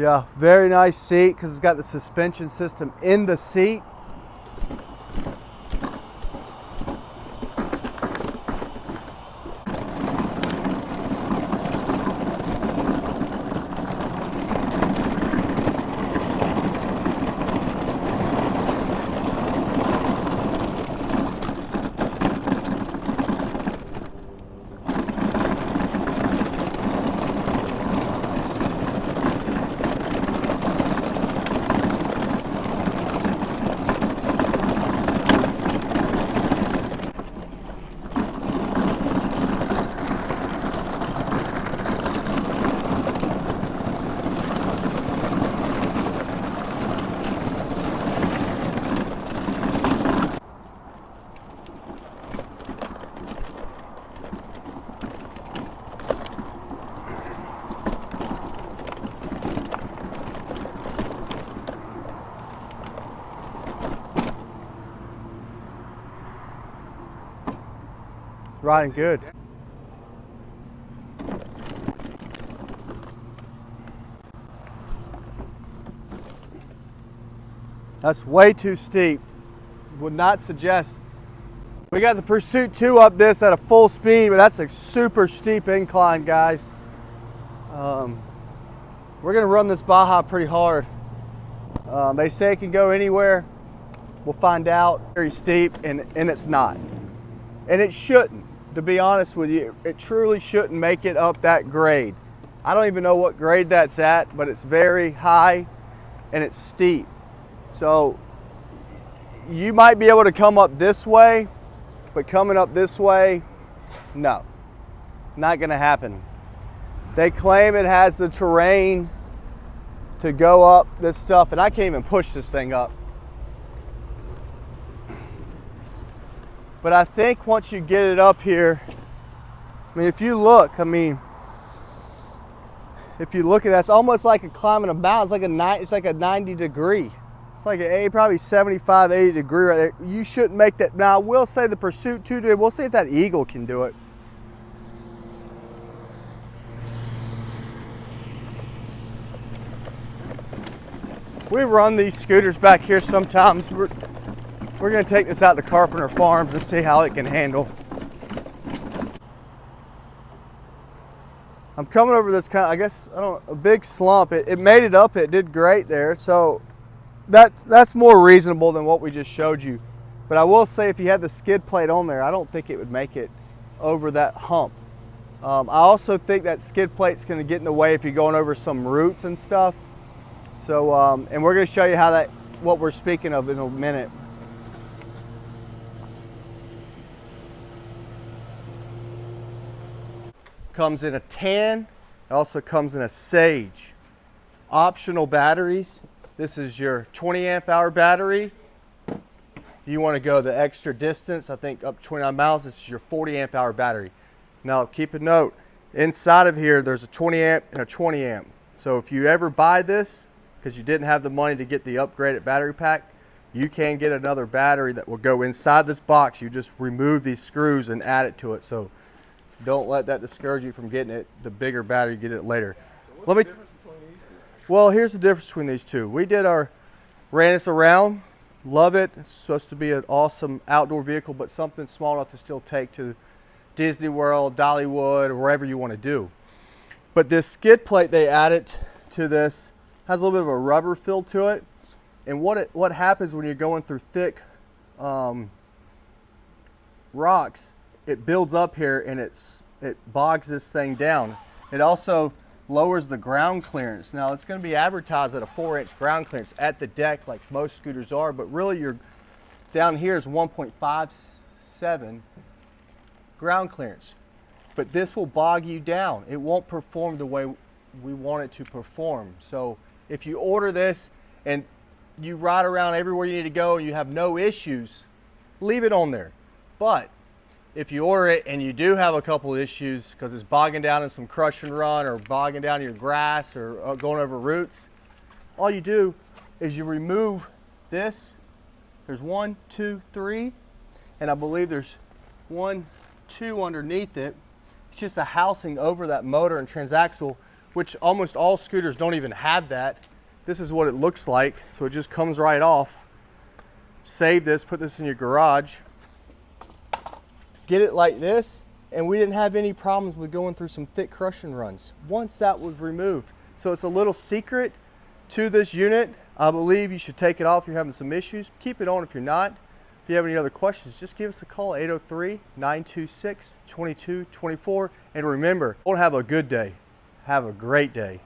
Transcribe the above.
Yeah, very nice seat because it's got the suspension system in the seat. Riding good. That's way too steep. Would not suggest. We got the Pursuit 2 up this at a full speed, but that's a super steep incline, guys. We're gonna run this Baja pretty hard. They say it can go anywhere. We'll find out. Very steep, and it's not. And it shouldn't. To be honest with you, it truly shouldn't make it up that grade. I don't even know what grade that's at, but it's very high and it's steep. So you might be able to come up this way, but coming up this way, no, not gonna happen. They claim it has the terrain to go up this stuff, and I can't even push this thing up. But I think once you get it up here, I mean, if you look, if you look at that, it's almost like a climbing a mountain. It's like a 90 degree. It's like probably 75, 80 degree right there. You shouldn't make that. Now, I will say the Pursuit 2 did. We'll see if that Eagle can do it. We run these scooters back here sometimes. We're gonna take this out to Carpenter Farms and see how it can handle. I'm coming over this kind of, I guess, a big slump. It made it up, it did great there. So that's more reasonable than what we just showed you. But I will say if you had the skid plate on there, I don't think it would make it over that hump. I also think that skid plate's gonna get in the way if you're going over some roots and stuff. So, and we're gonna show you how what we're speaking of in a minute. Comes in a tan, it also comes in a sage. Optional batteries. This is your 20 amp hour battery. If you want to go the extra distance, I think up to 29 miles, this is your 40 amp hour battery. Now keep a note, inside of here there's a 20 amp and a 20 amp. So if you ever buy this, because you didn't have the money to get the upgraded battery pack, you can get another battery that will go inside this box. You just remove these screws and add it to it. So don't let that discourage you from getting it, the bigger battery, get it later. So what's the difference between these two? Well, here's the difference between these two. We ran this around, love it. It's supposed to be an awesome outdoor vehicle, but something small enough to still take to Disney World, Dollywood, or wherever you want to do. But this skid plate they added to this has a little bit of a rubber feel to it. And what happens when you're going through thick rocks, it builds up here and it bogs this thing down. It also lowers the ground clearance. Now it's going to be advertised at a 4-inch ground clearance at the deck like most scooters are, but really you're down here is 1.57 ground clearance. But this will bog you down. It won't perform the way we want it to perform. So if you order this and you ride around everywhere you need to go and you have no issues, leave it on there. But if you order it and you do have a couple of issues because it's bogging down in some crush and run or bogging down your grass or going over roots, all you do is you remove this. There's 1, 2, 3, and I believe there's 1, 2 underneath it. It's just a housing over that motor and transaxle which almost all scooters don't even have that. This is what it looks like. So it just comes right off. Save this, put this in your garage. Get it like this, and we didn't have any problems with going through some thick crushing runs once that was removed. So it's a little secret to this unit. I believe you should take it off if you're having some issues. Keep it on if you're not. If you have any other questions, just give us a call, 803-926-2224. And remember, don't have a good day, have a great day.